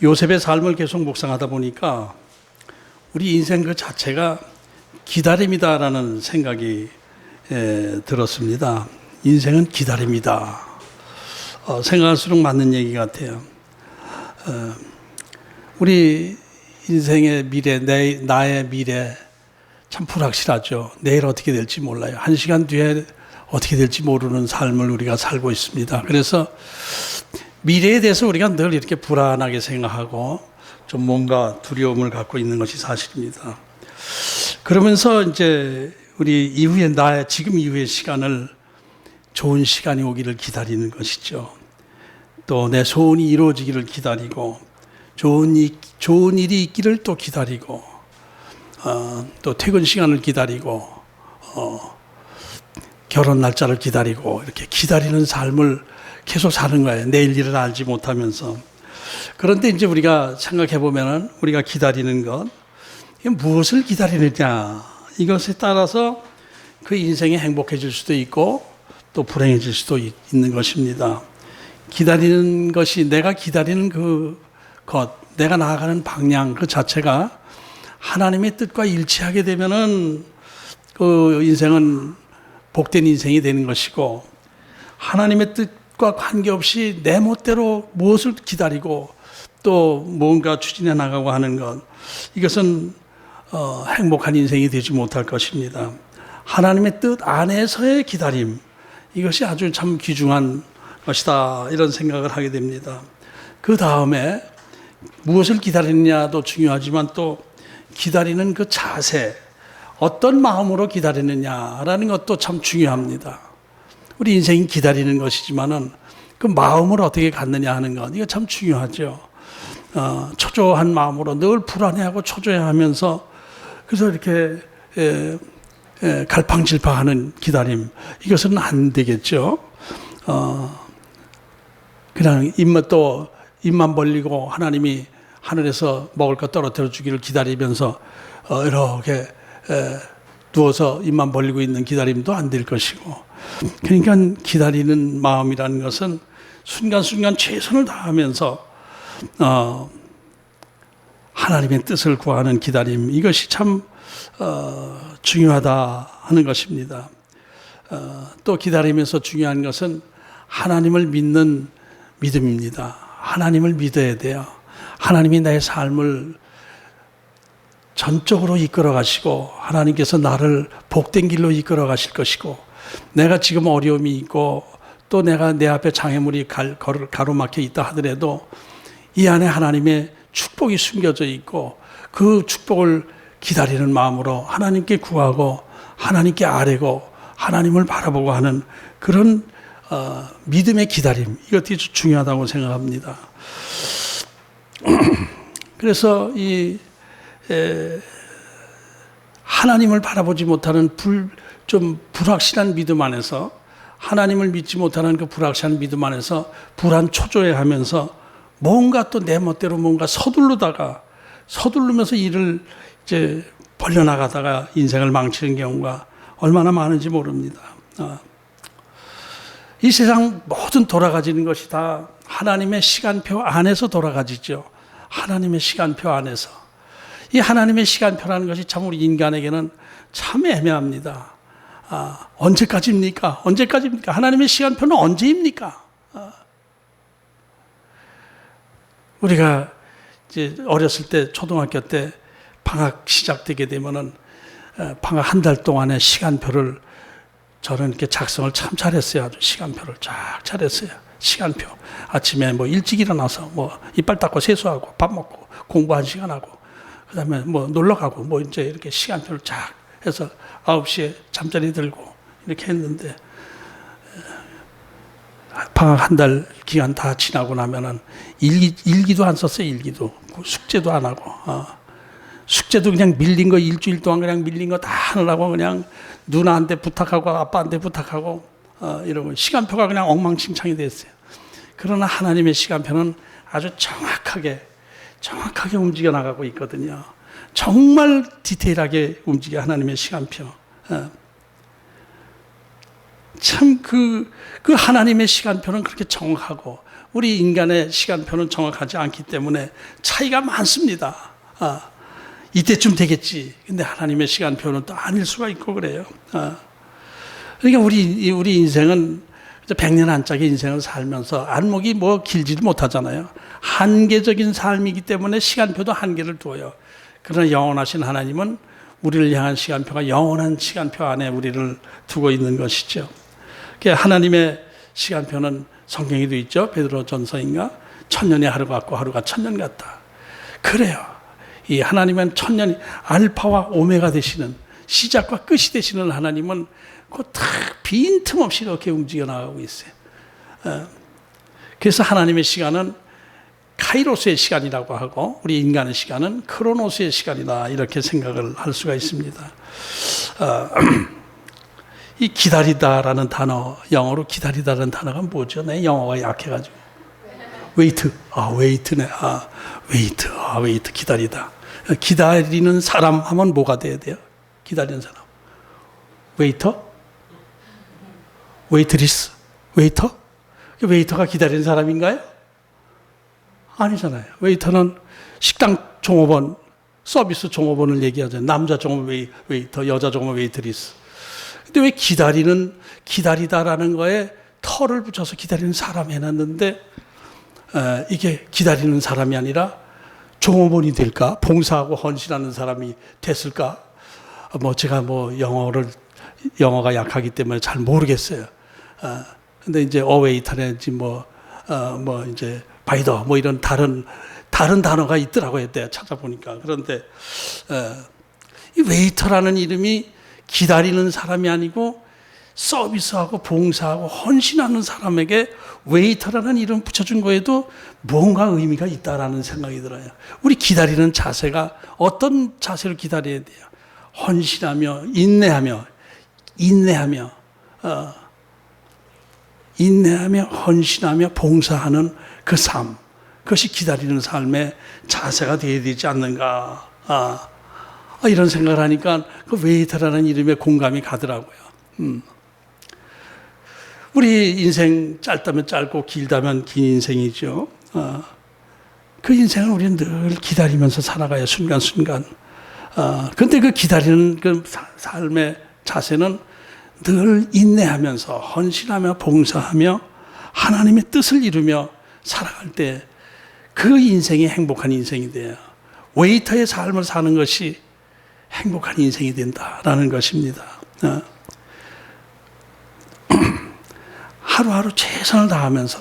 요셉의 삶을 계속 묵상하다 보니까 우리 인생 그 자체가 기다림이다라는 생각이 들었습니다. 인생은 기다림이다. 생각할수록 맞는 얘기 같아요. 우리 인생의 미래, 나의 미래 참 불확실하죠. 내일 어떻게 될지 몰라요. 한 시간 뒤에 어떻게 될지 모르는 삶을 우리가 살고 있습니다. 그래서 미래에 대해서 우리가 늘 이렇게 불안하게 생각하고 좀 뭔가 두려움을 갖고 있는 것이 사실입니다. 그러면서 이제 우리 이후에 지금 이후의 시간을 좋은 시간이 오기를 기다리는 것이죠. 또 내 소원이 이루어지기를 기다리고 좋은 일이 있기를 또 기다리고 또 퇴근 시간을 기다리고 결혼 날짜를 기다리고 이렇게 기다리는 삶을 계속 사는 거예요. 내일 일을 알지 못하면서. 그런데 이제 우리가 생각해 보면은 우리가 기다리는 것, 이게 무엇을 기다리느냐, 이것에 따라서 그 인생이 행복해질 수도 있고 또 불행해질 수도 있는 것입니다. 기다리는 것이, 내가 기다리는 내가 나아가는 방향 그 자체가 하나님의 뜻과 일치하게 되면은 그 인생은 복된 인생이 되는 것이고, 하나님의 뜻과 관계없이 내 멋대로 무엇을 기다리고 또 뭔가 추진해 나가고 하는 것, 이것은 행복한 인생이 되지 못할 것입니다. 하나님의 뜻 안에서의 기다림, 이것이 아주 참 귀중한 것이다, 이런 생각을 하게 됩니다. 그 다음에 무엇을 기다리느냐도 중요하지만 또 기다리는 그 자세, 어떤 마음으로 기다리느냐라는 것도 참 중요합니다. 우리 인생이 기다리는 것이지만은 그 마음을 어떻게 갖느냐 하는 것, 이거 참 중요하죠. 초조한 마음으로 늘 불안해하고 초조해하면서 그래서 이렇게 갈팡질팡하는 기다림, 이것은 안 되겠죠. 그냥 입만 벌리고 하나님이 하늘에서 먹을 것 떨어뜨려 주기를 기다리면서 이렇게 누워서 입만 벌리고 있는 기다림도 안 될 것이고, 그러니까 기다리는 마음이라는 것은 순간순간 최선을 다하면서 하나님의 뜻을 구하는 기다림, 이것이 참 중요하다 하는 것입니다. 또 기다리면서 중요한 것은 하나님을 믿는 믿음입니다. 하나님을 믿어야 돼요. 하나님이 나의 삶을 전적으로 이끌어 가시고 하나님께서 나를 복된 길로 이끌어 가실 것이고, 내가 지금 어려움이 있고 또 내가 내 앞에 장애물이 가로막혀 있다 하더라도 이 안에 하나님의 축복이 숨겨져 있고 그 축복을 기다리는 마음으로 하나님께 구하고 하나님께 아뢰고 하나님을 바라보고 하는 그런 믿음의 기다림, 이것이 중요하다고 생각합니다. 그래서 하나님을 바라보지 못하는 좀 불확실한 믿음 안에서, 하나님을 믿지 못하는 그 불확실한 믿음 안에서 불안 초조해하면서 뭔가 또 내 멋대로 뭔가 서두르면서 일을 이제 벌려나가다가 인생을 망치는 경우가 얼마나 많은지 모릅니다. 이 세상 모든 돌아가지는 것이 다 하나님의 시간표 안에서 돌아가지죠. 하나님의 시간표 안에서. 이 하나님의 시간표라는 것이 참 우리 인간에게는 참 애매합니다. 언제까지입니까? 언제까지입니까? 하나님의 시간표는 언제입니까? 우리가 이제 어렸을 때, 초등학교 때 방학 시작되게 되면은 방학 한 달 동안의 시간표를 저는 이렇게 작성을 참 잘했어요. 아주 시간표를 쫙 잘했어요. 시간표. 아침에 뭐 일찍 일어나서 뭐 이빨 닦고 세수하고 밥 먹고 공부 1시간 하고, 그 다음에 뭐 놀러 가고 뭐 이제 이렇게 시간표를 쫙 해서 9시에 잠자리 들고 이렇게 했는데, 방학 한 달 기간 다 지나고 나면은 일기도 안 썼어요. 일기도. 숙제도 안 하고. 숙제도 그냥 밀린 거, 일주일 동안 그냥 밀린 거 다 하느라고 그냥 누나한테 부탁하고 아빠한테 부탁하고 이러고 시간표가 그냥 엉망진창이 됐어요. 그러나 하나님의 시간표는 아주 정확하게 움직여 나가고 있거든요. 정말 디테일하게 움직여 하나님의 시간표. 참 그 하나님의 시간표는 그렇게 정확하고 우리 인간의 시간표는 정확하지 않기 때문에 차이가 많습니다. 이때쯤 되겠지. 근데 하나님의 시간표는 또 아닐 수가 있고 그래요. 그러니까 우리 인생은 100년 한짝의 인생을 살면서 안목이 뭐 길지도 못하잖아요. 한계적인 삶이기 때문에 시간표도 한계를 두어요. 그러나 영원하신 하나님은 우리를 향한 시간표가 영원한 시간표 안에 우리를 두고 있는 것이죠. 하나님의 시간표는 성경에도 있죠. 베드로전서인가 1000년의 하루 같고 하루가 1000년 같다. 그래요. 이 하나님은 1000년이 알파와 오메가 되시는 시작과 끝이 되시는 하나님은 그 딱 빈틈없이 이렇게 움직여 나가고 있어요. 그래서 하나님의 시간은 카이로스의 시간이라고 하고 우리 인간의 시간은 크로노스의 시간이다 이렇게 생각을 할 수가 있습니다. 이 기다리다라는 단어, 영어로 기다리다라는 단어가 뭐죠? 내 영어가 약해가지고 웨이트, 웨이트네. 웨이트 기다리다. 기다리는 사람 하면 뭐가 돼야 돼요? 기다리는 사람 웨이터? 웨이트리스? 웨이터? 웨이터가 기다리는 사람인가요? 아니잖아요. 웨이터는 식당 종업원, 서비스 종업원을 얘기하잖아요. 남자 종업 웨이터, 여자 종업 웨이트리스. 근데 왜 기다리다라는 거에 털을 붙여서 기다리는 사람 해놨는데, 이게 기다리는 사람이 아니라 종업원이 될까? 봉사하고 헌신하는 사람이 됐을까? 제가 영어가 약하기 때문에 잘 모르겠어요. 근데 이제 어웨이터든지 이제 바이더 이런 다른 단어가 있더라고요. 내가 찾아보니까. 그런데 이 웨이터라는 이름이 기다리는 사람이 아니고 서비스하고 봉사하고 헌신하는 사람에게 웨이터라는 이름 붙여준 거에도 뭔가 의미가 있다라는 생각이 들어요. 우리 기다리는 자세가 어떤 자세로 기다려야 돼요? 헌신하며 인내하며 헌신하며 봉사하는 그 삶, 그것이 기다리는 삶의 자세가 되어야 되지 않는가. 이런 생각을 하니까 그 웨이터라는 이름에 공감이 가더라고요. 우리 인생 짧다면 짧고 길다면 긴 인생이죠. 그 인생을 우리는 늘 기다리면서 살아가요. 순간순간. 그런데 그 기다리는 그 삶의 자세는 늘 인내하면서 헌신하며 봉사하며 하나님의 뜻을 이루며 살아갈 때 그 인생이 행복한 인생이 돼요. 웨이터의 삶을 사는 것이 행복한 인생이 된다라는 것입니다. 하루하루 최선을 다하면서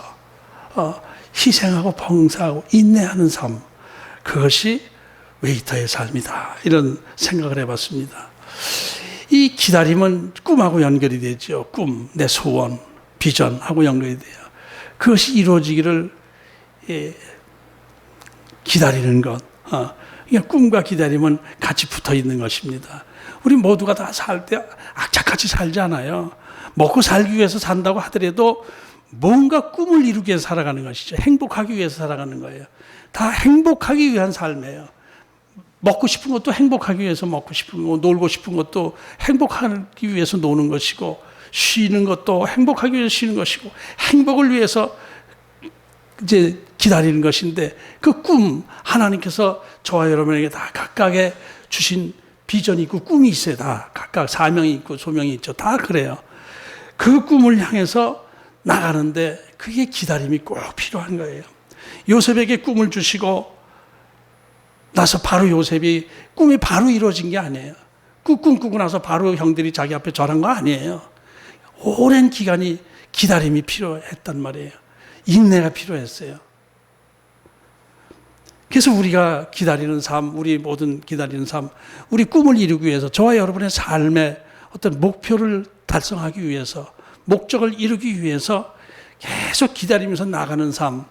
희생하고 봉사하고 인내하는 삶, 그것이 웨이터의 삶이다. 이런 생각을 해봤습니다. 이 기다림은 꿈하고 연결이 되죠. 꿈, 내 소원, 비전하고 연결이 돼요. 그것이 이루어지기를 기다리는 것. 꿈과 기다림은 같이 붙어 있는 것입니다. 우리 모두가 다 살 때 악착같이 살지 않아요. 먹고 살기 위해서 산다고 하더라도 뭔가 꿈을 이루기 위해서 살아가는 것이죠. 행복하기 위해서 살아가는 거예요. 다 행복하기 위한 삶이에요. 먹고 싶은 것도 행복하기 위해서 먹고 싶은 거, 놀고 싶은 것도 행복하기 위해서 노는 것이고, 쉬는 것도 행복하기 위해서 쉬는 것이고, 행복을 위해서 이제 기다리는 것인데, 그 꿈, 하나님께서 저와 여러분에게 다 각각의 주신 비전이 있고 꿈이 있어요. 다 각각 사명이 있고 소명이 있죠. 다 그래요. 그 꿈을 향해서 나가는데 그게 기다림이 꼭 필요한 거예요. 요셉에게 꿈을 주시고 나서 바로 요셉이 꿈이 바로 이루어진 게 아니에요. 그 꿈 꾸고 나서 바로 형들이 자기 앞에 절한 거 아니에요. 오랜 기간이 기다림이 필요했단 말이에요. 인내가 필요했어요. 그래서 우리가 기다리는 삶, 우리 모든 기다리는 삶, 우리 꿈을 이루기 위해서, 저와 여러분의 삶의 어떤 목표를 달성하기 위해서, 목적을 이루기 위해서 계속 기다리면서 나가는 삶,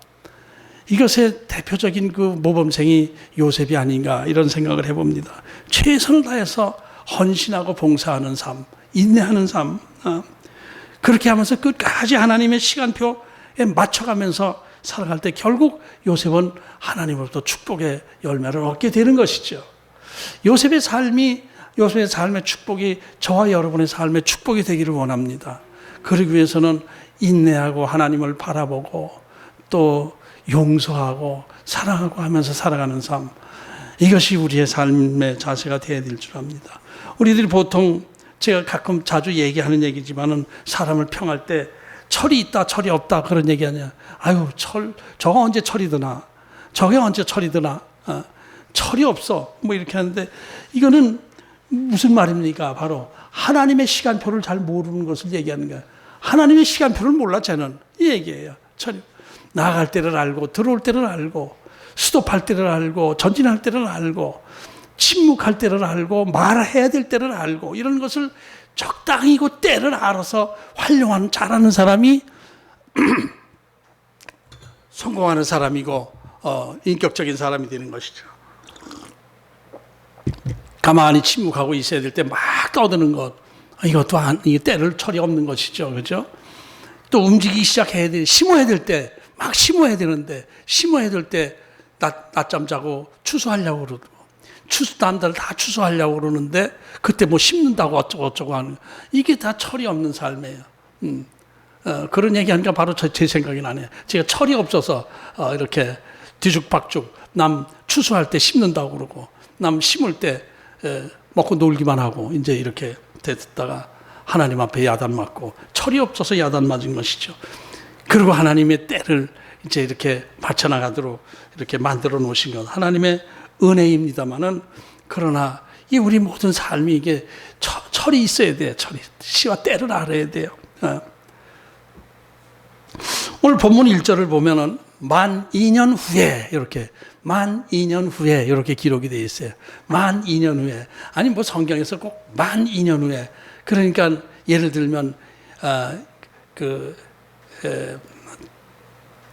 이것의 대표적인 그 모범생이 요셉이 아닌가 이런 생각을 해봅니다. 최선을 다해서 헌신하고 봉사하는 삶, 인내하는 삶, 그렇게 하면서 끝까지 하나님의 시간표에 맞춰가면서 살아갈 때 결국 요셉은 하나님으로부터 축복의 열매를 얻게 되는 것이죠. 요셉의 삶의 축복이 저와 여러분의 삶의 축복이 되기를 원합니다. 그러기 위해서는 인내하고 하나님을 바라보고 또 용서하고 사랑하고 하면서 살아가는 삶, 이것이 우리의 삶의 자세가 되어야 될 줄 압니다. 우리들이 보통 제가 가끔 자주 얘기하는 얘기지만은 사람을 평할 때 철이 있다 철이 없다 그런 얘기 아니야. 아유 저거 언제 철이 드나, 저게 언제 철이 드나, 철이 없어 뭐 이렇게 하는데, 이거는 무슨 말입니까? 바로 하나님의 시간표를 잘 모르는 것을 얘기하는 거야. 하나님의 시간표를 몰라 쟤는, 이 얘기예요. 철이 나갈 때를 알고 들어올 때를 알고 스톱할 때를 알고 전진할 때를 알고 침묵할 때를 알고 말해야 될 때를 알고, 이런 것을 적당히 그 때를 알아서 활용하는 잘하는 사람이 성공하는 사람이고 인격적인 사람이 되는 것이죠. 가만히 침묵하고 있어야 될 때 막 떠드는 것, 이것도 이 때를 철이 없는 것이죠. 그죠? 또 움직이기 시작해야 돼. 심어야 될 때 막 심어야 되는데, 심어야 될 때 낮잠 자고 추수하려고 그러고, 남들 다 추수하려고 그러는데 그때 뭐 심는다고 어쩌고 하는, 이게 다 철이 없는 삶이에요. 그런 얘기하니까 바로 제 생각이 나네요. 제가 철이 없어서 이렇게 뒤죽박죽 남 추수할 때 심는다고 그러고 남 심을 때 먹고 놀기만 하고 이제 이렇게 됐다가 하나님 앞에 야단 맞고, 철이 없어서 야단 맞은 것이죠. 그리고 하나님의 때를 이제 이렇게 받쳐나가도록 이렇게 만들어 놓으신 것, 하나님의 은혜입니다만은, 그러나 이 우리 모든 삶이 이게 철이 있어야 돼요. 철이, 시와 때를 알아야 돼요. 오늘 본문 1절을 보면은 만 2년 후에 이렇게, 만 2년 후에 이렇게 기록이 되어 있어요. 만 2년 후에. 아니 뭐 성경에서 꼭 만 2년 후에. 그러니까 예를 들면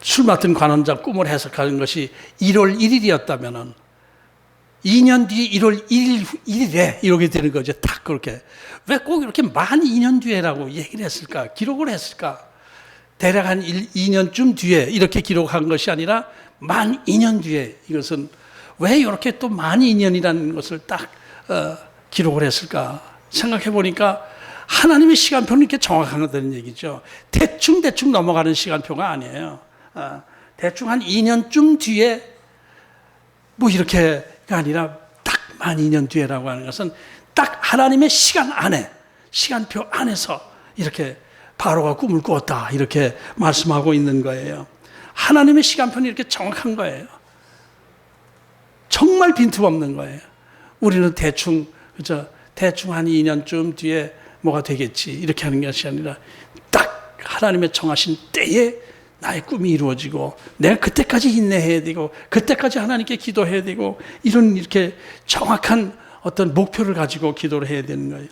술 맡은 관원장 꿈을 해석하는 것이 1월 1일이었다면은 2년 뒤 1월 1일에 이렇게 되는 거죠. 딱 그렇게. 왜 꼭 이렇게 만 2년 뒤에라고 얘기를 했을까? 기록을 했을까? 대략 한 2년쯤 뒤에 이렇게 기록한 것이 아니라 만 2년 뒤에, 이것은 왜 이렇게 또 만 2년이라는 것을 딱 기록을 했을까 생각해 보니까, 하나님의 시간표는 이렇게 정확한 거다는 얘기죠. 대충 넘어가는 시간표가 아니에요. 대충 한 2년쯤 뒤에 뭐 이렇게가 아니라 딱 만 2년 뒤에라고 하는 것은 딱 하나님의 시간 안에, 시간표 안에서 이렇게 바로가 꿈을 꾸었다 이렇게 말씀하고 있는 거예요. 하나님의 시간표는 이렇게 정확한 거예요. 정말 빈틈없는 거예요. 우리는 대충 한 2년쯤 뒤에 뭐가 되겠지 이렇게 하는 것이 아니라, 딱 하나님의 정하신 때에 나의 꿈이 이루어지고 내가 그때까지 인내해야 되고 그때까지 하나님께 기도해야 되고, 이렇게 정확한 어떤 목표를 가지고 기도를 해야 되는 거예요.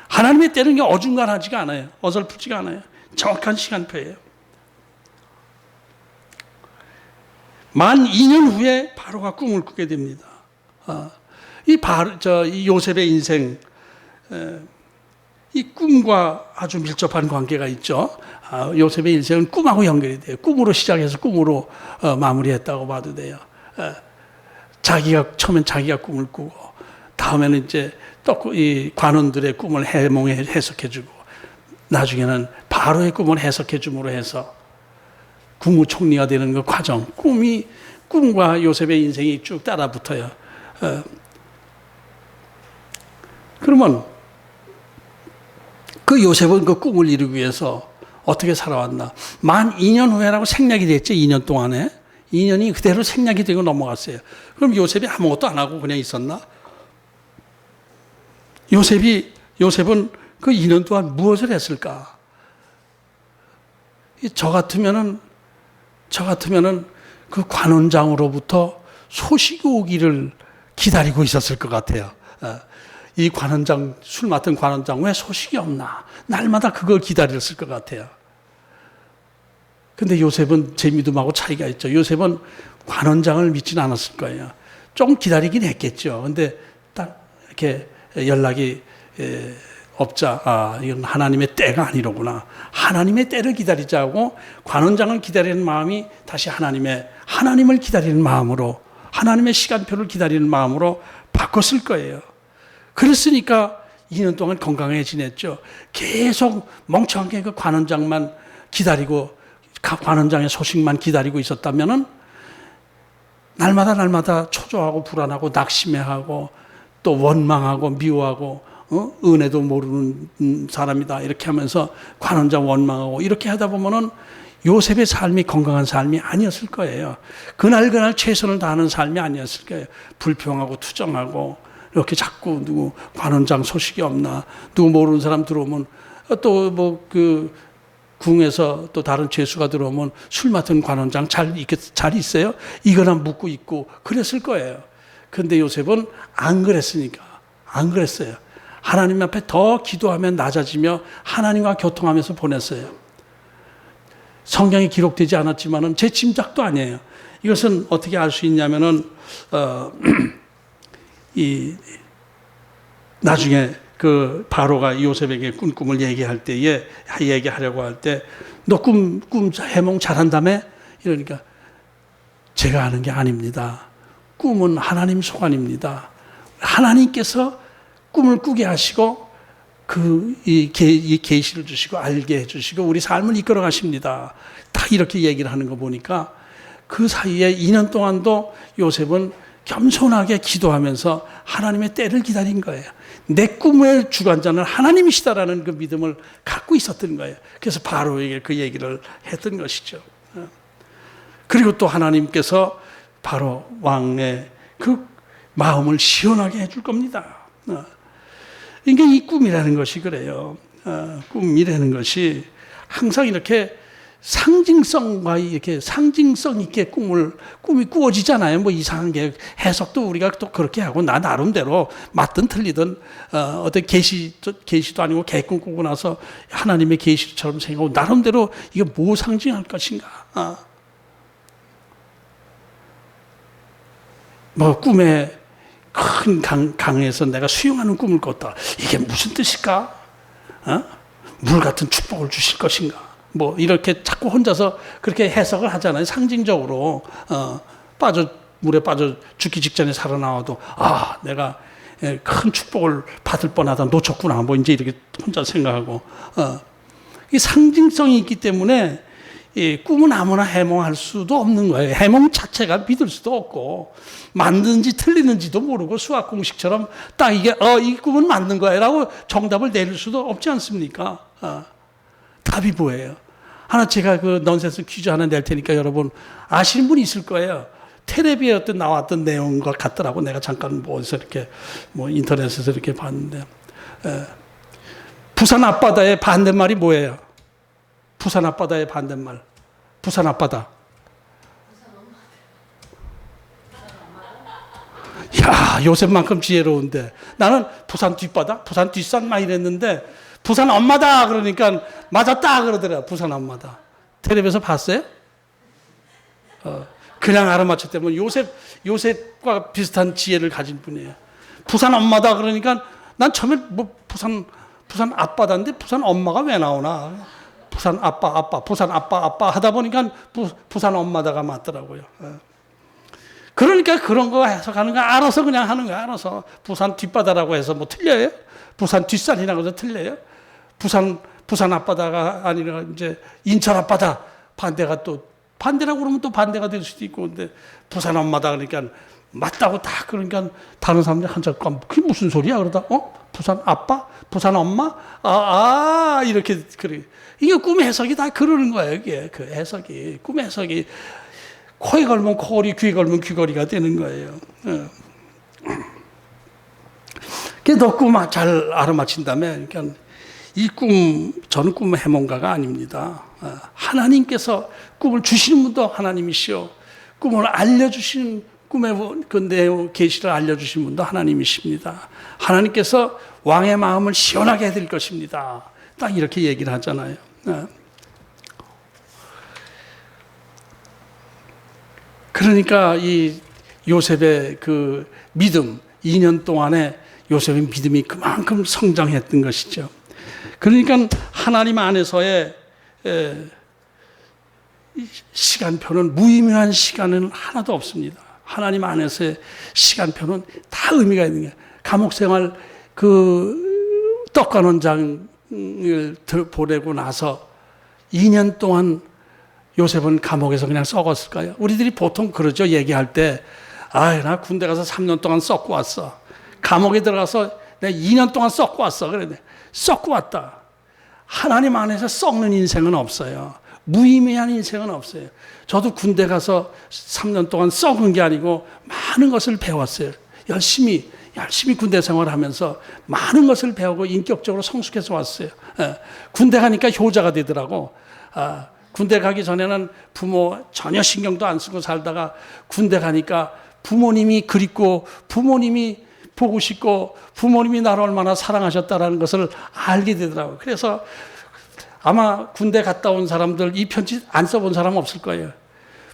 하나님의 때는 어중간하지가 않아요. 어설프지가 않아요. 정확한 시간표예요. 만 2년 후에 바로가 꿈을 꾸게 됩니다. 이 요셉의 인생, 이 꿈과 아주 밀접한 관계가 있죠. 요셉의 인생은 꿈하고 연결이 돼요. 꿈으로 시작해서 꿈으로 마무리했다고 봐도 돼요. 처음엔 자기가 꿈을 꾸고, 다음에는 이제 또 이 관원들의 꿈을 해석해주고, 나중에는 바로의 꿈을 해석해줌으로 해서 국무총리가 되는 그 과정, 꿈과 요셉의 인생이 쭉 따라 붙어요. 그러면 그 요셉은 그 꿈을 이루기 위해서 어떻게 살아왔나? 만 2년 후에라고 생략이 됐죠. 2년 동안에. 2년이 그대로 생략이 되고 넘어갔어요. 그럼 요셉이 아무것도 안 하고 그냥 있었나? 요셉은 그 2년 동안 무엇을 했을까? 저 같으면은 그 관원장으로부터 소식이 오기를 기다리고 있었을 것 같아요. 이 술 맡은 관원장 왜 소식이 없나? 날마다 그걸 기다렸을 것 같아요. 근데 요셉은 제 믿음하고 차이가 있죠. 요셉은 관원장을 믿지는 않았을 거예요. 좀 기다리긴 했겠죠. 근데 딱 이렇게 연락이 없자, 이건 하나님의 때가 아니로구나. 하나님의 때를 기다리자고 관원장을 기다리는 마음이 다시 하나님을 기다리는 마음으로, 하나님의 시간표를 기다리는 마음으로 바꿨을 거예요. 그랬으니까 2년 동안 건강하게 지냈죠. 계속 멍청하게 그 관원장만 기다리고 관원장의 소식만 기다리고 있었다면은 날마다 초조하고 불안하고 낙심해하고 또 원망하고 미워하고 은혜도 모르는 사람이다 이렇게 하면서 관원장 원망하고 이렇게 하다 보면은 요셉의 삶이 건강한 삶이 아니었을 거예요. 그날 최선을 다하는 삶이 아니었을 거예요. 불평하고 투정하고 이렇게 자꾸 누구 관원장 소식이 없나, 누구 모르는 사람 들어오면 또 뭐 그 궁에서 또 다른 죄수가 들어오면 술 맡은 관원장 잘 있어요? 이거나 묻고 있고 그랬을 거예요. 그런데 요셉은 안 그랬으니까 안 그랬어요. 하나님 앞에 더 기도하며 낮아지며 하나님과 교통하면서 보냈어요. 성경에 기록되지 않았지만은 제 짐작도 아니에요. 이것은 어떻게 알 수 있냐면은 나중에 그 바로가 요셉에게 꾼 꿈을 얘기하려고 할 때 너 꿈 해몽 잘한다며? 이러니까 제가 하는 게 아닙니다. 꿈은 하나님 소관입니다. 하나님께서 꿈을 꾸게 하시고 이 계시를 주시고 알게 해주시고 우리 삶을 이끌어 가십니다. 딱 이렇게 얘기를 하는 거 보니까 그 사이에 2년 동안도 요셉은 겸손하게 기도하면서 하나님의 때를 기다린 거예요. 내 꿈의 주관자는 하나님이시다라는 그 믿음을 갖고 있었던 거예요. 그래서 바로에게 그 얘기를 했던 것이죠. 그리고 또 하나님께서 바로 왕의 그 마음을 시원하게 해줄 겁니다. 그러니까 이 꿈이라는 것이 그래요. 꿈이라는 것이 항상 이렇게 상징성과 이렇게 상징성 있게 꿈이 꾸어지잖아요. 뭐 이상한 게 해석도 우리가 또 그렇게 하고 나 나름대로 맞든 틀리든 어떤 계시도 아니고 개꿈 꾸고 나서 하나님의 계시처럼 생각하고 나름대로 이게 뭐 상징할 것인가. 뭐 꿈에 큰 강에서 내가 수영하는 꿈을 꿨다. 이게 무슨 뜻일까? 물 같은 축복을 주실 것인가? 뭐 이렇게 자꾸 혼자서 그렇게 해석을 하잖아요. 상징적으로 물에 빠져 죽기 직전에 살아나와도 내가 큰 축복을 받을 뻔하다 놓쳤구나. 뭐 이제 이렇게 혼자 생각하고 이 상징성이 있기 때문에 이 꿈은 아무나 해몽할 수도 없는 거예요. 해몽 자체가 믿을 수도 없고 맞는지 틀리는지도 모르고 수학 공식처럼 딱 이게 이 꿈은 맞는 거야라고 정답을 내릴 수도 없지 않습니까? 답이 뭐예요? 하나 제가 그 넌센스 퀴즈 하나 낼 테니까 여러분 아시는 분이 있을 거예요. 텔레비에 어떤 나왔던 내용과 같더라고. 내가 잠깐 어디서 이렇게 인터넷에서 이렇게 봤는데 부산 앞바다의 반대말이 뭐예요? 부산 앞바다의 반대말. 부산 앞바다. 야, 요셉만큼 지혜로운데 나는 부산 뒷바다, 부산 뒷산 막 이랬는데 부산 엄마다 그러니까 맞았다 그러더라. 부산 엄마다. 텔레비에서 봤어요? 그냥 알아맞혔다면 요셉과 비슷한 지혜를 가진 분이에요. 부산 엄마다 그러니까 난 처음에 뭐 부산 앞바다인데 부산 엄마가 왜 나오나? 부산 아빠, 부산 아빠 하다 보니까 부산 엄마다가 맞더라고요. 그러니까 그런 거 해석하는 거 알아서 그냥 하는 거야. 알아서 부산 뒷바다라고 해서 뭐 틀려요? 부산 뒷산이라고 해서 틀려요? 부산 앞바다가 아니라 이제 인천 앞바다 반대라고 그러면 또 반대가 될 수도 있고 근데 부산 엄마다 그러니까 맞다고 다 그러니까 다른 사람들이 한자감 그게 무슨 소리야 그러다 부산 아빠 부산 엄마 이렇게 그래 이게 꿈 해석이 다 그러는 거예요. 이게 그 해석이 꿈 해석이 코에 걸면 코걸이 귀에 걸면 귀걸이가 되는 거예요. 그래서 너 꿈 잘 알아맞힌다면 그러니까 저는 꿈 해몽가가 아닙니다. 하나님께서 꿈을 주시는 분도 하나님이시오. 꿈을 알려주시는 꿈의 그 내용, 계시를 알려주신 분도 하나님이십니다. 하나님께서 왕의 마음을 시원하게 해드릴 것입니다. 딱 이렇게 얘기를 하잖아요. 그러니까 이 요셉의 그 믿음, 2년 동안에 요셉의 믿음이 그만큼 성장했던 것이죠. 그러니까 하나님 안에서의 시간표는 무의미한 시간은 하나도 없습니다. 하나님 안에서의 시간표는 다 의미가 있는 거예요. 감옥생활 떡관원장을 보내고 나서 2년 동안 요셉은 감옥에서 그냥 썩었을까요? 우리들이 보통 그러죠. 얘기할 때, 나 군대 가서 3년 동안 썩고 왔어. 감옥에 들어가서 내가 2년 동안 썩고 왔어. 그래, 썩고 왔다. 하나님 안에서 썩는 인생은 없어요. 무의미한 인생은 없어요. 저도 군대 가서 3년 동안 썩은 게 아니고 많은 것을 배웠어요. 열심히 군대 생활하면서 많은 것을 배우고 인격적으로 성숙해서 왔어요. 군대 가니까 효자가 되더라고. 군대 가기 전에는 부모 전혀 신경도 안 쓰고 살다가 군대 가니까 부모님이 그립고 부모님이 보고 싶고 부모님이 나를 얼마나 사랑하셨다라는 것을 알게 되더라고요. 그래서 아마 군대 갔다 온 사람들 이 편지 안 써본 사람 없을 거예요.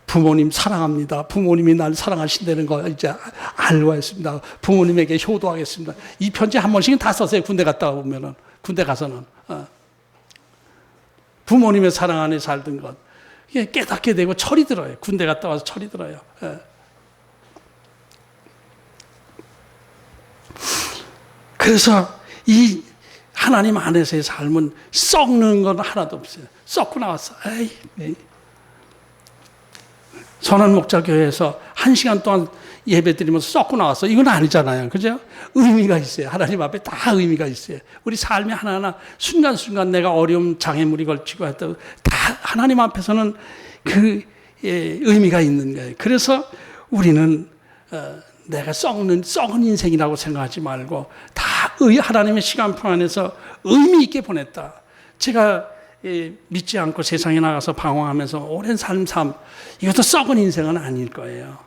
부모님 사랑합니다. 부모님이 날 사랑하신다는 거 이제 알고 왔습니다. 부모님에게 효도하겠습니다. 이 편지 한 번씩은 다 썼어요. 군대 갔다 오면은. 군대 가서는. 부모님의 사랑 안에 살던 것. 이게 깨닫게 되고 철이 들어요. 군대 갔다 와서 철이 들어요. 그래서 이 하나님 안에서의 삶은 썩는 건 하나도 없어요. 썩고 나왔어. 선한 목자 교회에서 1시간 동안 예배 드리면서 썩고 나왔어. 이건 아니잖아요. 그죠? 의미가 있어요. 하나님 앞에 다 의미가 있어요. 우리 삶이 하나하나 순간순간 내가 어려움, 장애물이 걸치고 했다고 다 하나님 앞에서는 그 의미가 있는 거예요. 그래서 우리는 내가 썩은 인생이라고 생각하지 말고 다 하나님의 시간표 안에서 의미 있게 보냈다. 제가 믿지 않고 세상에 나가서 방황하면서 오랜 삶 이것도 썩은 인생은 아닐 거예요.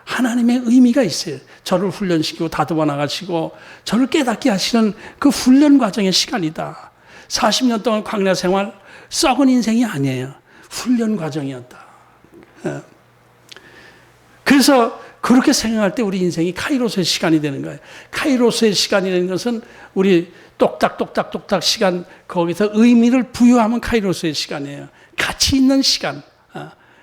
하나님의 의미가 있어요. 저를 훈련시키고 다듬어 나가시고 저를 깨닫게 하시는 그 훈련 과정의 시간이다. 40년 동안 광야 생활 썩은 인생이 아니에요. 훈련 과정이었다. 그래서 그렇게 생각할 때 우리 인생이 카이로스의 시간이 되는 거예요. 카이로스의 시간이라는 것은 우리 똑딱똑딱똑딱 시간 거기서 의미를 부여하면 카이로스의 시간이에요. 가치 있는 시간.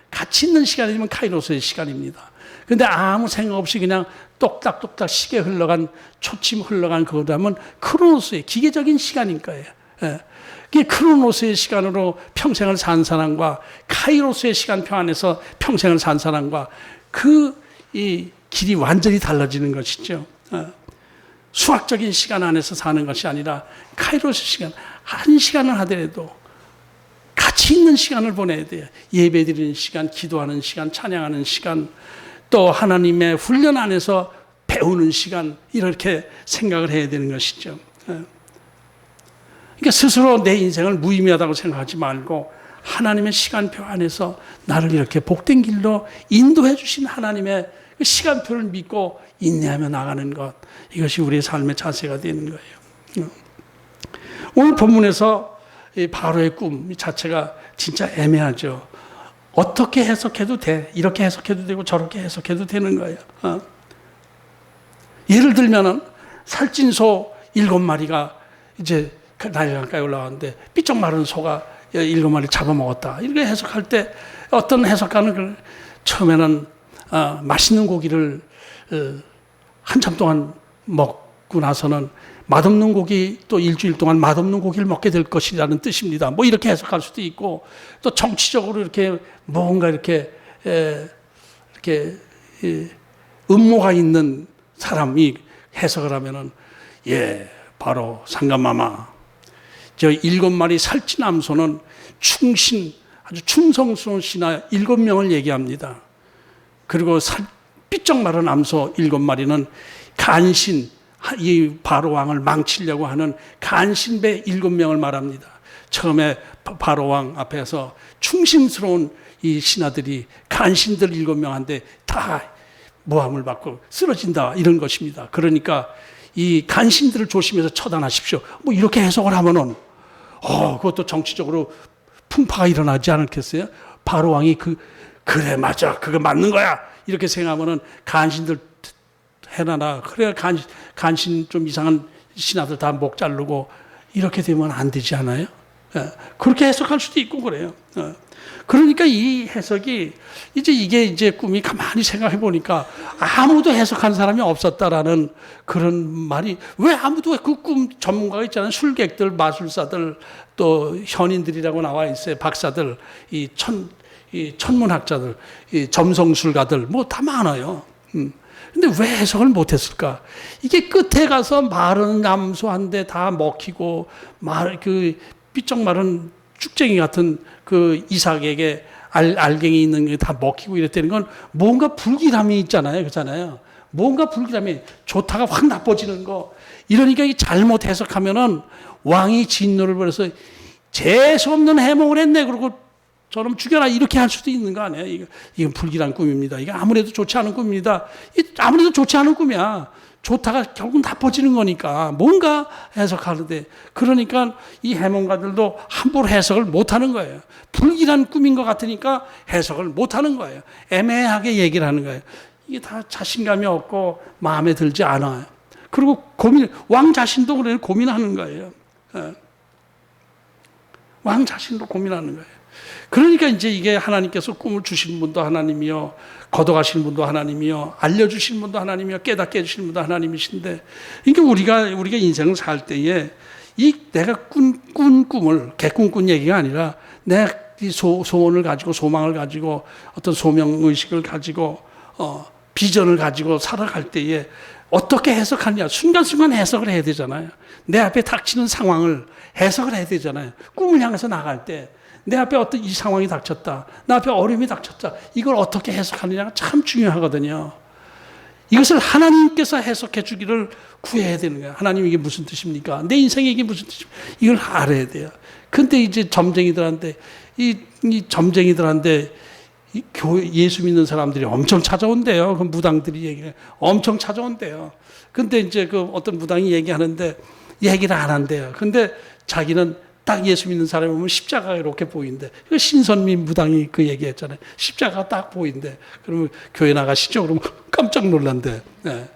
가치 있는 시간이면 카이로스의 시간입니다. 그런데 아무 생각 없이 그냥 똑딱똑딱 시계 흘러간 초침 흘러간 그거라면 크로노스의 기계적인 시간인 거예요. 그게 크로노스의 시간으로 평생을 산 사람과 카이로스의 시간표 안에서 평생을 산 사람과 이 길이 완전히 달라지는 것이죠. 수학적인 시간 안에서 사는 것이 아니라 카이로스 시간, 한 시간을 하더라도 가치 있는 시간을 보내야 돼요. 예배드리는 시간, 기도하는 시간, 찬양하는 시간, 또 하나님의 훈련 안에서 배우는 시간, 이렇게 생각을 해야 되는 것이죠. 그러니까 스스로 내 인생을 무의미하다고 생각하지 말고 하나님의 시간표 안에서 나를 이렇게 복된 길로 인도해 주신 하나님의 그 시간표를 믿고 인내하며 나가는 것, 이것이 우리의 삶의 자세가 되는 거예요. 오늘 본문에서 이 바로의 꿈 자체가 진짜 애매하죠. 어떻게 해석해도 돼. 이렇게 해석해도 되고 저렇게 해석해도 되는 거예요. 예를 들면은 살찐 소 7마리가 이제 나일강가에 올라왔는데 삐쩍 마른 소가 7마리 잡아먹었다. 이렇게 해석할 때 어떤 해석가는 처음에는 맛있는 고기를 한참 동안 먹고 나서는 맛없는 고기, 또 일주일 동안 맛없는 고기를 먹게 될 것이라는 뜻입니다. 뭐 이렇게 해석할 수도 있고, 또 정치적으로 이렇게 뭔가 이렇게 음모가 있는 사람이 해석을 하면은, 바로 상감마마, 저 7마리 살찐 암소는 아주 충성스러운 신하 7명을 얘기합니다. 그리고 삐쩍 마른 암소 7마리는 간신, 이 바로 왕을 망치려고 하는 간신배 7명을 말합니다. 처음에 바로 왕 앞에서 충신스러운 이 신하들이 간신들 7명한테 다 모함을 받고 쓰러진다, 이런 것입니다. 그러니까 이 간신들을 조심해서 처단하십시오. 뭐 이렇게 해석을 하면은 그것도 정치적으로 풍파가 일어나지 않겠어요? 바로 왕이 그래 맞아, 그거 맞는 거야, 이렇게 생각하면은 간신들 해놔라. 그래야 간신 좀 이상한 신하들 다 목 자르고 이렇게 되면 안 되지 않아요? 그렇게 해석할 수도 있고 그래요. 그러니까 이 해석이 이게 이제 꿈이 가만히 생각해 보니까 아무도 해석한 사람이 없었다라는 그런 말이 왜 아무도 그 꿈 전문가가 있잖아요. 술객들, 마술사들, 또 현인들이라고 나와 있어요. 박사들, 이 천문학자들, 이 점성술가들 뭐 다 많아요. 근데 왜 해석을 못했을까? 이게 끝에 가서 말은 남소한데 다 먹히고 삐쩍 마른 쭉쟁이 같은 그 이삭에게 알갱이 있는 게 다 먹히고 이랬다는 건 뭔가 불길함이 있잖아요. 그렇잖아요. 뭔가 불길함이 좋다가 확 나빠지는 거. 이러니까 이 잘못 해석하면은 왕이 진노를 벌여서 재수 없는 해몽을 했네. 그러고 저놈 죽여라. 이렇게 할 수도 있는 거 아니에요. 이건 불길한 꿈입니다. 이게 아무래도 좋지 않은 꿈입니다. 아무래도 좋지 않은 꿈이야. 좋다가 결국 나빠지는 거니까 뭔가 해석하는데 그러니까 이 해몽가들도 함부로 해석을 못하는 거예요. 불길한 꿈인 것 같으니까 해석을 못하는 거예요. 애매하게 얘기를 하는 거예요. 이게 다 자신감이 없고 마음에 들지 않아요. 그리고 왕 자신도 그래요. 고민하는 거예요. 왕 자신도 고민하는 거예요. 그러니까 이제 이게 하나님께서 꿈을 주신 분도 하나님이요, 걷어가시는 분도 하나님이요, 알려주시는 분도 하나님이요, 깨닫게 해주시는 분도 하나님이신데, 그러니까 우리가 인생을 살 때에 내가 꾼 꿈을 개꿈꾼 얘기가 아니라 내 소원을 가지고 소망을 가지고 어떤 소명의식을 가지고 비전을 가지고 살아갈 때에 어떻게 해석하느냐. 순간순간 해석을 해야 되잖아요. 내 앞에 닥치는 상황을 해석을 해야 되잖아요. 꿈을 향해서 나갈 때 내 앞에 어떤 이 상황이 닥쳤다. 내 앞에 어려움이 닥쳤다. 이걸 어떻게 해석하느냐가 참 중요하거든요. 이것을 하나님께서 해석해 주기를 구해야 되는 거예요. 하나님 이게 무슨 뜻입니까? 내 인생에 이게 무슨 뜻입니까? 이걸 알아야 돼요. 근데 이제 점쟁이들한테 예수 믿는 사람들이 엄청 찾아온대요. 그 무당들이 얘기해. 엄청 찾아온대요. 근데 이제 그 어떤 무당이 얘기하는데 얘기를 안 한대요. 근데 자기는 딱 예수 믿는 사람이 보면 십자가가 이렇게 보인대. 그 신선민 무당이 그 얘기했잖아요. 십자가가 딱 보인대. 그러면 교회 나가시죠? 그러면 깜짝 놀란대. 네.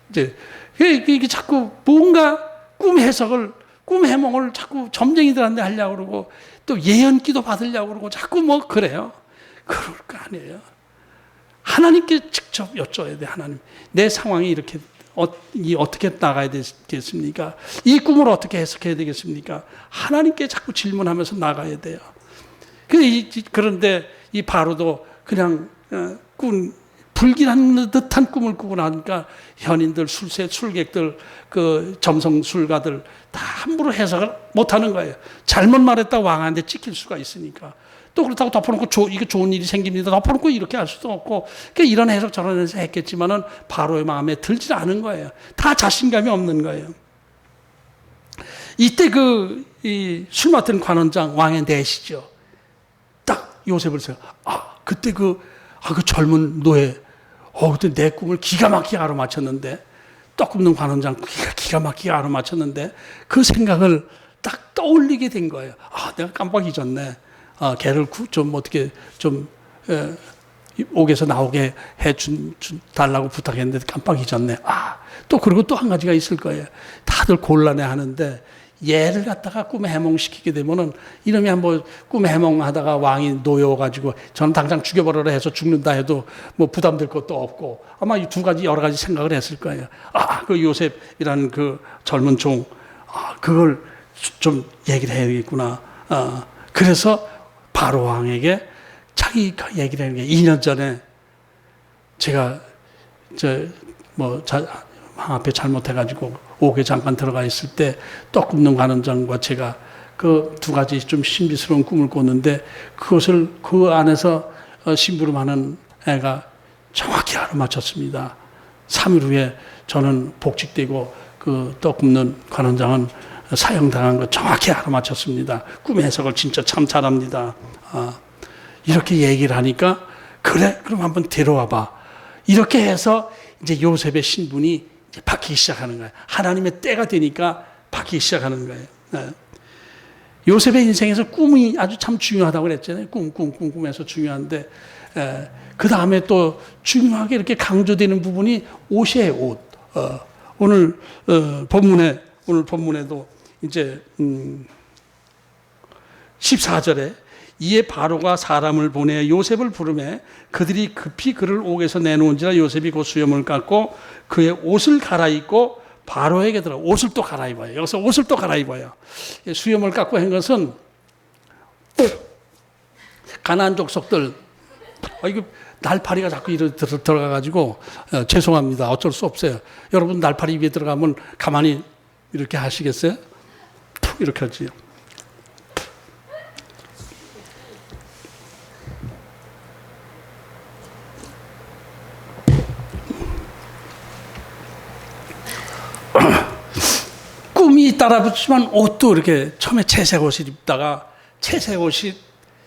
이제 이게 자꾸 뭔가 꿈 해몽을 자꾸 점쟁이들한테 하려고 그러고 또 예언기도 받으려고 그러고 자꾸 뭐 그래요. 그럴 거 아니에요. 하나님께 직접 여쭤야 돼. 하나님, 내 상황이 이렇게 어떻게 나가야 되겠습니까? 이 꿈을 어떻게 해석해야 되겠습니까? 하나님께 자꾸 질문하면서 나가야 돼요. 그런데 이 바로도 그냥 불길한 듯한 꿈을 꾸고 나니까 현인들, 술객들, 그 점성술가들 다 함부로 해석을 못하는 거예요. 잘못 말했다 왕한테 찍힐 수가 있으니까. 또 그렇다고 덮어놓고 이게 좋은 일이 생깁니다. 덮어놓고 이렇게 할 수도 없고 그러니까 이런 해석 저런 해석 했겠지만은 바로의 마음에 들지 않은 거예요. 다 자신감이 없는 거예요. 이때 술 맡은 관원장 왕의 내시죠. 딱 요셉을 그때 그 젊은 노예 그때 내 꿈을 기가 막히게 알아맞혔는데 떡 굽는 관원장 기가 막히게 알아맞혔는데 그 생각을 딱 떠올리게 된 거예요. 내가 깜빡 잊었네. 걔를 옥에서 나오게 달라고 부탁했는데 깜빡 잊었네. 또 그리고 또 한 가지가 있을 거예요. 다들 곤란해 하는데 얘를 갖다가 꿈 해몽시키게 되면은 이놈이 한번 꿈 해몽하다가 왕이 놓여가지고 저는 당장 죽여버려라 해서 죽는다 해도 뭐 부담될 것도 없고 아마 이 두 가지 여러 가지 생각을 했을 거예요. 그 요셉이라는 그 젊은 종, 그걸 좀 얘기를 해야겠구나. 그래서 바로 왕에게 자기가 얘기를 하는 게 2년 전에 제가 왕 앞에 잘못해가지고 옥에 잠깐 들어가 있을 때 떡 굽는 관원장과 제가 그 두 가지 좀 신비스러운 꿈을 꿨는데 그것을 그 안에서 심부름하는 애가 정확히 알아맞혔습니다. 3일 후에 저는 복직되고 그 떡 굽는 관원장은 사형당한 거 정확히 알아맞혔습니다. 꿈 해석을 진짜 참 잘합니다. 이렇게 얘기를 하니까 그래? 그럼 한번 데려와봐. 이렇게 해서 이제 요셉의 신분이 이제 바뀌기 시작하는 거예요. 하나님의 때가 되니까 바뀌기 시작하는 거예요. 요셉의 인생에서 꿈이 아주 참 중요하다고 그랬잖아요. 꿈에서 중요한데 그 다음에 또 중요하게 이렇게 강조되는 부분이 옷이에요. 옷. 오늘 본문에도 이제 14절에 이에 바로가 사람을 보내 요셉을 부르매 그들이 급히 그를 옥에서 내놓은지라 요셉이 곧 수염을 깎고 그의 옷을 갈아입고 바로에게 들어 옷을 또 갈아입어요. 여기서 옷을 또 갈아입어요. 수염을 깎고 한 것은 가나안 족속들 이거 날파리가 자꾸 이렇게 들어가가지고 죄송합니다. 어쩔 수 없어요. 여러분 날파리 입에 들어가면 가만히 이렇게 하시겠어요? 툭 이렇게 하지요. 꿈이 따라붙지만 옷도 이렇게 처음에 채색 옷을 입다가 채색 옷이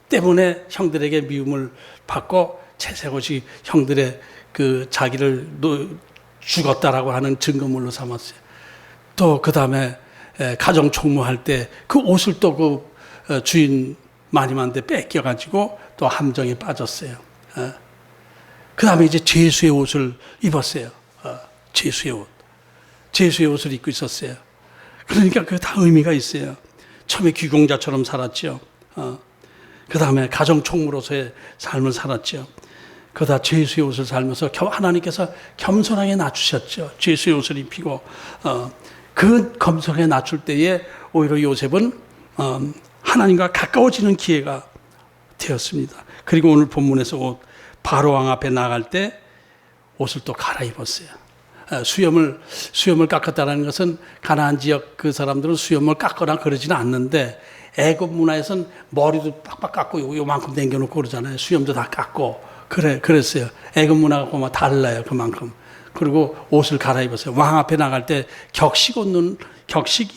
때문에 형들에게 미움을 받고 채색 옷이 형들의 그 자기를 죽었다라고 하는 증거물로 삼았어요. 또 그 다음에 가정 총무할 때 그 옷을 또 그 주인 마님한테 뺏겨가지고 또 함정에 빠졌어요. 그 다음에 이제 죄수의 옷을 입었어요. 죄수의 옷. 죄수의 옷을 입고 있었어요. 그러니까 그게 다 의미가 있어요. 처음에 귀공자처럼 살았죠. 그 다음에 가정 총무로서의 삶을 살았죠. 그러다 죄수의 옷을 살면서 하나님께서 겸손하게 낮추셨죠. 죄수의 옷을 입히고 그 겸손하게 낮출 때에 오히려 요셉은 하나님과 가까워지는 기회가 되었습니다. 그리고 오늘 본문에서 바로 왕 앞에 나갈 때 옷을 또 갈아입었어요. 수염을 깎았다는 것은 가나안 지역 그 사람들은 수염을 깎거나 그러지는 않는데 애굽 문화에서는 머리도 빡빡 깎고 요만큼 남겨놓고 그러잖아요. 수염도 다 깎고 그랬어요. 애굽 문화가 막 달라요. 그만큼. 그리고 옷을 갈아입었어요. 왕 앞에 나갈 때 격식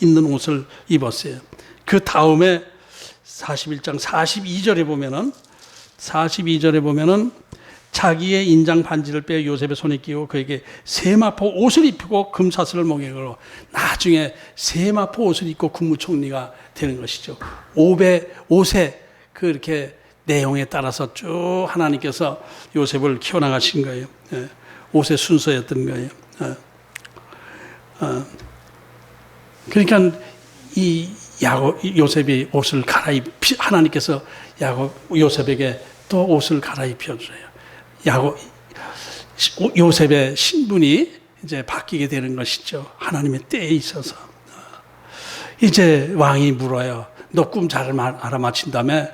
있는 옷을 입었어요. 그 다음에 41장 42절에 보면은 자기의 인장 반지를 빼어 요셉의 손에 끼고 그에게 세마포 옷을 입히고 금사슬을 목에 걸어 나중에 세마포 옷을 입고 국무총리가 되는 것이죠. 옷의 그렇게 내용에 따라서 쭉 하나님께서 요셉을 키워나가신 거예요. 옷의 순서였던 거예요. 그러니까 요셉이 옷을 하나님께서 요셉에게 또 옷을 갈아입혀줘요. 요셉의 신분이 이제 바뀌게 되는 것이죠. 하나님의 때에 있어서. 이제 왕이 물어요. 너 꿈 잘 알아맞힌다며?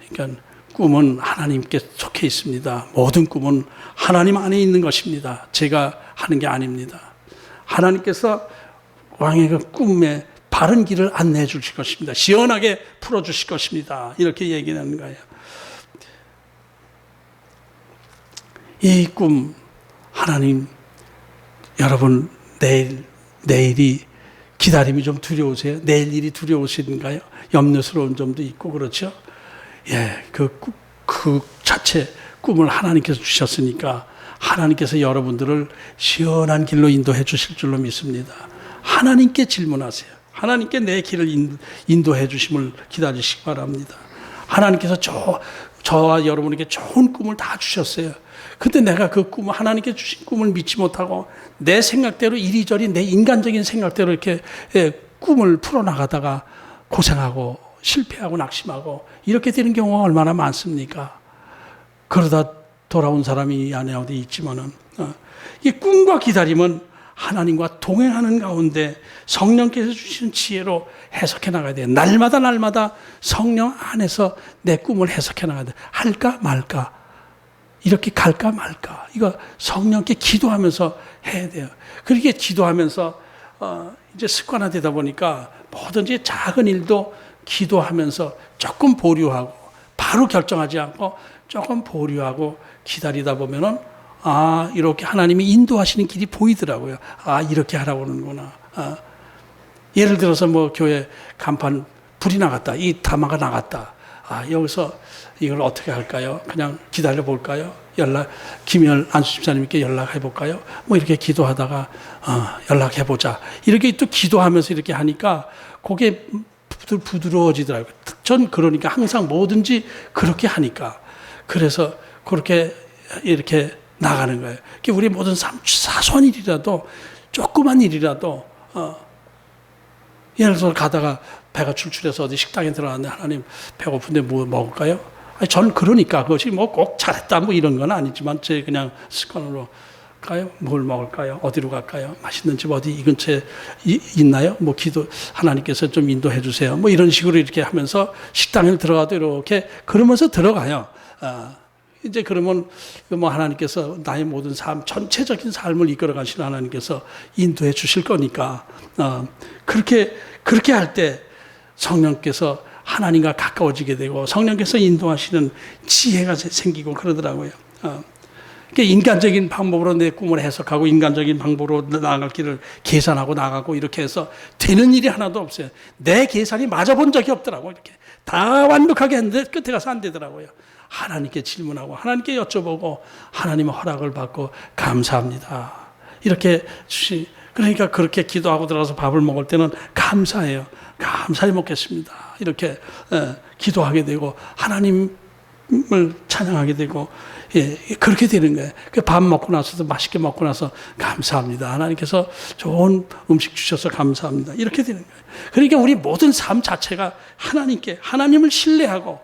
그러니까 꿈은 하나님께 속해 있습니다. 모든 꿈은 하나님 안에 있는 것입니다. 제가 하는 게 아닙니다. 하나님께서 왕의 그 꿈에 바른 길을 안내해 주실 것입니다. 시원하게 풀어주실 것입니다. 이렇게 얘기하는 거예요. 이 꿈, 하나님, 여러분, 내일이 기다림이 좀 두려우세요? 내일 일이 두려우신가요? 염려스러운 점도 있고, 그렇죠? 예, 그 자체 꿈을 하나님께서 주셨으니까 하나님께서 여러분들을 시원한 길로 인도해 주실 줄로 믿습니다. 하나님께 질문하세요. 하나님께 내 길을 인도해 주심을 기다리시기 바랍니다. 하나님께서 저와 여러분에게 좋은 꿈을 다 주셨어요. 근데 내가 그 꿈을 하나님께 주신 꿈을 믿지 못하고 내 생각대로 이리저리 내 인간적인 생각대로 이렇게 꿈을 풀어나가다가 고생하고 실패하고 낙심하고 이렇게 되는 경우가 얼마나 많습니까? 그러다 돌아온 사람이 이 안에 어디 있지만은 이 꿈과 기다림은 하나님과 동행하는 가운데 성령께서 주시는 지혜로 해석해 나가야 돼요. 날마다 성령 안에서 내 꿈을 해석해 나가야 돼요. 할까 말까, 이렇게 갈까 말까, 이거 성령께 기도하면서 해야 돼요. 그렇게 기도하면서 이제 습관화되다 보니까 뭐든지 작은 일도 기도하면서 조금 보류하고 바로 결정하지 않고 조금 보류하고 기다리다 보면은 이렇게 하나님이 인도하시는 길이 보이더라고요. 이렇게 하라고 하는구나. 예를 들어서 뭐 교회 간판 불이 나갔다. 이 담화가 나갔다. 여기서 이걸 어떻게 할까요? 그냥 기다려 볼까요? 김열 안수 집사님께 연락해 볼까요? 뭐 이렇게 기도하다가 연락해 보자. 이렇게 또 기도하면서 이렇게 하니까 그게 부드러워지더라고요. 전 그러니까 항상 뭐든지 그렇게 하니까. 그래서 그렇게 이렇게 나가는 거예요. 우리 모든 사소한 일이라도 조그만 일이라도 예를 들어서 가다가 배가 출출해서 어디 식당에 들어갔는데 하나님 배고픈데 뭐 먹을까요? 아니, 전 그러니까 그것이 뭐 꼭 잘했다 뭐 이런 건 아니지만 제 그냥 습관으로 가요. 뭘 먹을까요? 어디로 갈까요? 맛있는 집 어디 이 근처에 있나요? 뭐 기도 하나님께서 좀 인도해 주세요. 뭐 이런 식으로 이렇게 하면서 식당에 들어가도 이렇게 그러면서 들어가요. 이제 그러면 뭐 하나님께서 나의 모든 삶 전체적인 삶을 이끌어 가시는 하나님께서 인도해 주실 거니까 그렇게 할 때 성령께서 하나님과 가까워지게 되고 성령께서 인도하시는 지혜가 생기고 그러더라고요. 인간적인 방법으로 내 꿈을 해석하고 인간적인 방법으로 나아갈 길을 계산하고 나가고 이렇게 해서 되는 일이 하나도 없어요. 내 계산이 맞아본 적이 없더라고요. 이렇게 다 완벽하게 했는데 끝에 가서 안 되더라고요. 하나님께 질문하고 하나님께 여쭤보고 하나님의 허락을 받고 감사합니다. 이렇게 그러니까 그렇게 기도하고 들어가서 밥을 먹을 때는 감사해요. 감사히 먹겠습니다. 이렇게 기도하게 되고 하나님을 찬양하게 되고 그렇게 되는 거예요. 밥 먹고 나서도 맛있게 먹고 나서 감사합니다. 하나님께서 좋은 음식 주셔서 감사합니다. 이렇게 되는 거예요. 그러니까 우리 모든 삶 자체가 하나님을 신뢰하고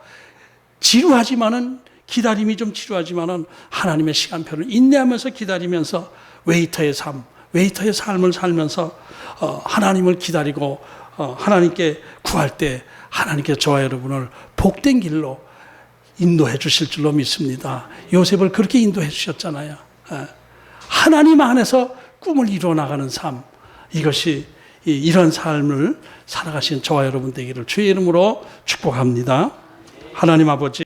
지루하지만은 기다림이 좀 지루하지만은 하나님의 시간표를 인내하면서 기다리면서 웨이터의 삶을 살면서 하나님을 기다리고 하나님께 구할 때 하나님께서 저와 여러분을 복된 길로 인도해 주실 줄로 믿습니다. 요셉을 그렇게 인도해 주셨잖아요. 하나님 안에서 꿈을 이루어 나가는 삶, 이것이 이런 삶을 살아가신 저와 여러분 되기를 주의 이름으로 축복합니다. 하나님 아버지